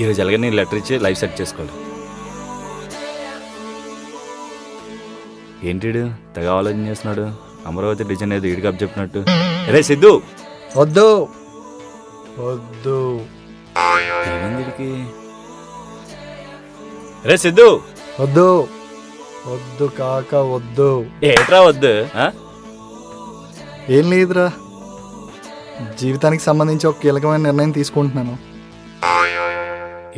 ఈరోజు ఎలాగ నేను లెటర్ ఇచ్చి లైఫ్ సెట్ చేసుకోవాలి. ఏంటిడు తెగ ఆలోచన చేస్తున్నాడు. అమరావతి డిజైన్ ఏదో ఇడికి అప్ చెప్పినట్టు. రే సిద్ధు వద్దు వద్దు ఏమైందిడికి? రే సిద్ధు వద్దు వద్దు కాక వద్దు. ఏట్రా వద్దు? ఏం లేదురా, జీవితానికి సంబంధించి ఒక కీలకమైన నిర్ణయం తీసుకుంటున్నాను.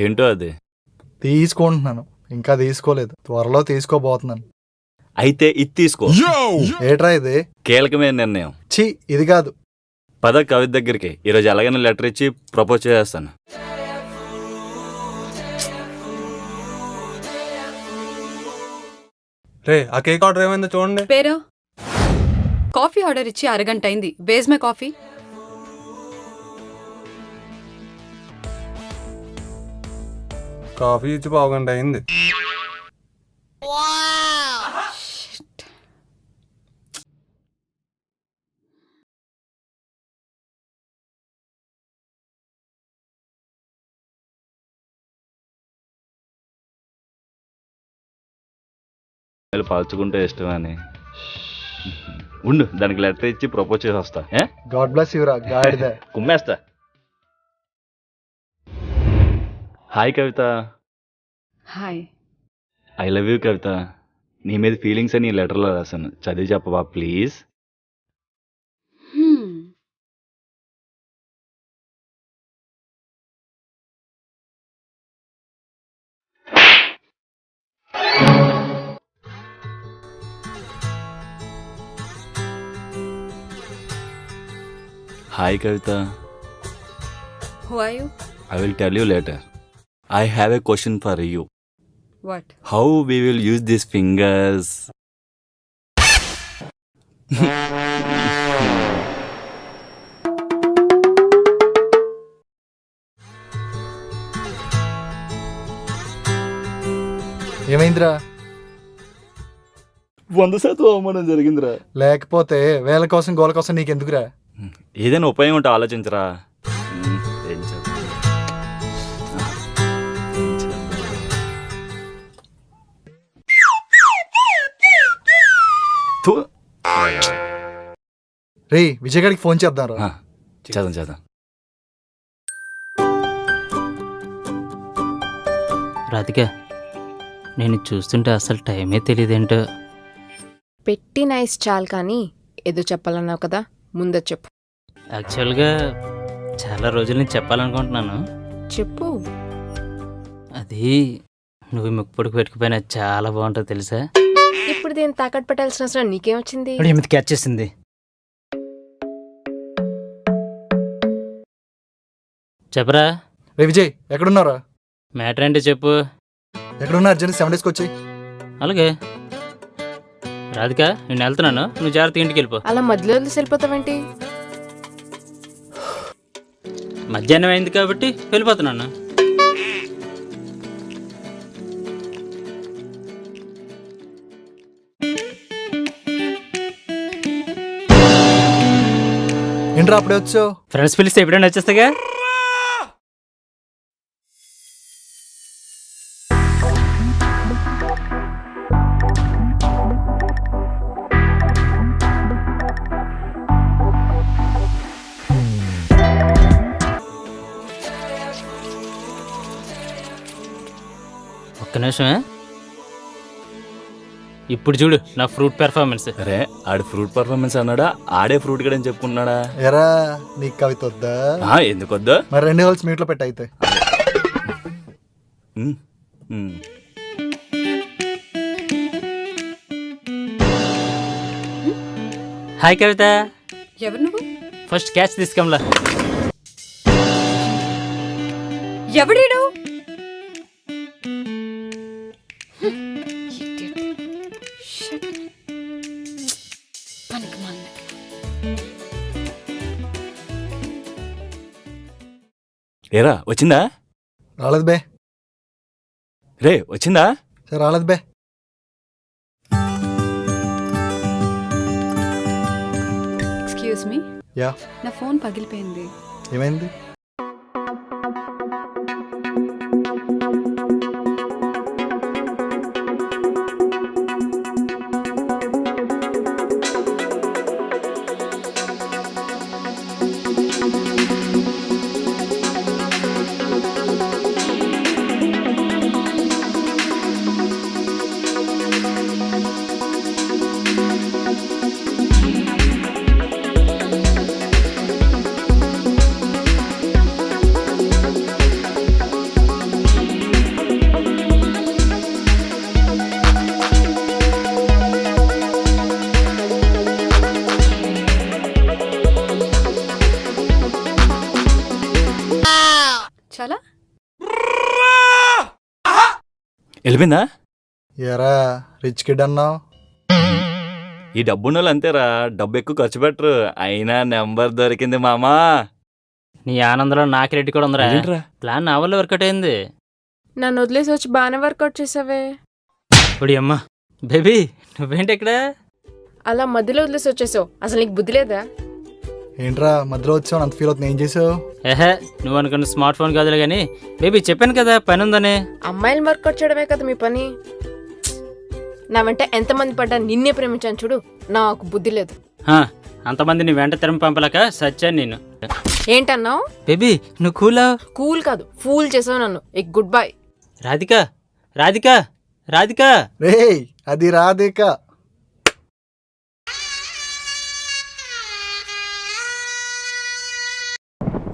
ఏంటో అది? తీసుకుంటున్నాను, ఇంకా తీసుకోలేదు, త్వరలో తీసుకోబోతున్నాను. అయితే ఇది తీసుకో. ఏట్రా ఇది? కీలకమైన నిర్ణయం. ఛీ, ఇది కాదు. పద కవిత దగ్గరికి. ఈరోజు ఎలాగైనా లెటర్ ఇచ్చి ప్రపోజ్ చేస్తాను. రే ఆ కేక్ ఆర్డర్ ఏమైందో చూడండి. పేరు కాఫీ ఆర్డర్ ఇచ్చి అరగంట అయింది. Veg my coffee. కాఫీ ఇచ్చి పావుగంట అయింది. పాల్చుకుంటే ఇష్టమని ఉండు, దానికి లెటర్ ఇచ్చి ప్రపోజ్ చేసి వస్తా. గాడ్ బ్లెస్ యురా గాడిద. కుమ్మేస్తా. Hi Kavitha. Hi. I love you Kavitha. నీ మీద ఫీలింగ్స్ అని ఈ లెటర్లో రాశాను, చదివి చెప్పవా please? Hi Kavitha. Who are you? I will tell you later. I have a question for you. What? How we will use these fingers? ఏమైందిరా? 100% అవమానం జరిగిందిరా. లేకపోతే వేల కోసం గోల కోసం నీకెందుకురా? ఏదైనా ఉపాయం ఉంటే ఆలోచించరా. ఏం చేద్దాం? థు. రే విజయ్ గారికి ఫోన్ చేద్దాంరా. చేద్దాం. రాధిక, నేను చూస్తుంటే అసలు టైమే తెలియదేంటో. పెట్టి నైస్ చాలు కానీ ఏదో చెప్పాలన్నావు కదా, ముందే చెప్పు. యాక్చువల్గా చాలా రోజుల నుంచి చెప్పాలనుకుంటున్నాను. చెప్పు. అది నువ్వు ముక్కుపొడికి పెట్టుకుపోయినా చాలా బాగుంటుంది తెలుసా? ఇప్పుడు దీన్ని తాకట్టు పెట్టాల్సిన అవసరం నీకేమొచ్చింది? ఏమిటి క్యాచ్ చేసింది? చెప్పరా. రే విజయ్ ఎక్కడున్నారా? మ్యాటర్ ఏంటో చెప్పు. ఎక్కడున్నా? అర్జెంట్ 7 daysకి వచ్చి. అలాగే రాధిక, నేను వెళ్తున్నాను, నువ్వు జాగ్రత్త ఇంటికి వెళ్ళిపో. అలా మధ్యలో వదిలేసి వెళ్ళిపోతావేంటి? మధ్యాహ్నం అయింది కాబట్టి వెళ్ళిపోతున్నాను. ఏంట్రా అప్పుడే వచ్చావు? ఫ్రెండ్స్ పిలిస్తే ఎప్పుడైనా వచ్చేస్తాగా. ఒక్క నిమిషమే. ఇప్పుడు చూడు నా ఫ్రూట్ పెర్ఫార్మెన్స్. అరే ఆడి ఫ్రూట్ పర్ఫార్మెన్స్ అన్నాడా? ఆడే ఫ్రూట్ గడ అని చెప్పుకున్నాడా? ఎరా నీకు కవిత వద్దా? ఎందుకు వద్దా? మరి 2 holes మీట్లో పెట్ట అయితే. హాయ్ కవిత. ఎవరు నువ్వు? ఫస్ట్ క్యాచ్ తీసుకమ్లా. ఎవడీడు? ఏరా వచ్చిందా? రాలేదు బే. రే వచ్చిందా? సరే రాలేదు బే. Excuse me. యా. నా ఫోన్ పగిలిపోయింది. ఏమైంది? వెళ్ళిపోయిందా? ఎరా రిచ్ కిడ్ అన్నావు. ఈ డబ్బున్న వాళ్ళు అంతేరా, డబ్బు ఎక్కువ ఖర్చు పెట్టరు. అయినా నెంబర్ దొరికింది మామా. నీ ఆనందంలో నా క్రెడిట్ కూడా ఉందిరా. అదేంట్రా? ప్లాన్ నా వల్ల వర్కౌట్ అయింది. నన్ను వదిలేసి వచ్చి బాగానే వర్కౌట్ చేసావే. ఇప్పుడు అమ్మా బేబీ నువ్వేంటి ఇక్కడ? అలా మధ్యలో వదిలేసి వచ్చేసావు. అసలు నీకు బుద్ధి లేదా? ఏంట్రా మధ్యలో వచ్చావు, అంత ఫీల్ అవుతుంది, ఏం చేసావు? ఏహే నువ్వు అనుకున్న స్మార్ట్ ఫోన్ కాదులే కానీ బేబీ చెప్పాను కదా పని ఉందని. అమ్మాయిలు వర్కౌట్ చేయడమే కదా మీ పని. నా వెంట ఎంతమంది పడ్డా నిన్నే ప్రేమించాను చూడు. నాకు బుద్ధి లేదు. హా, అంతమంది నీ వెంట తిరమి పంపలేక సచ్చాను నేను. ఏంటన్నావు? బేబీ నువ్వు కూలా? కూల్ కాదు, ఫూల్ చేసావు నన్ను. ఎక్ గుడ్ బై. రాధిక రాధిక రాధిక. రేయ్ అది రాధిక.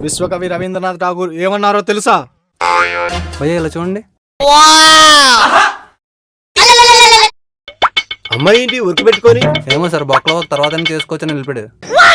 విశ్వకవి రవీంద్రనాథ్ ఠాగూర్ ఏమన్నారో తెలుసా? భయ్యా ఇలా చూడండి. అమ్మాయి ఏంటి ఉరికి పెట్టుకొని? ఏమో సార్ బొక్కలో తర్వాత చేసుకోవచ్చని నిలిపాడు.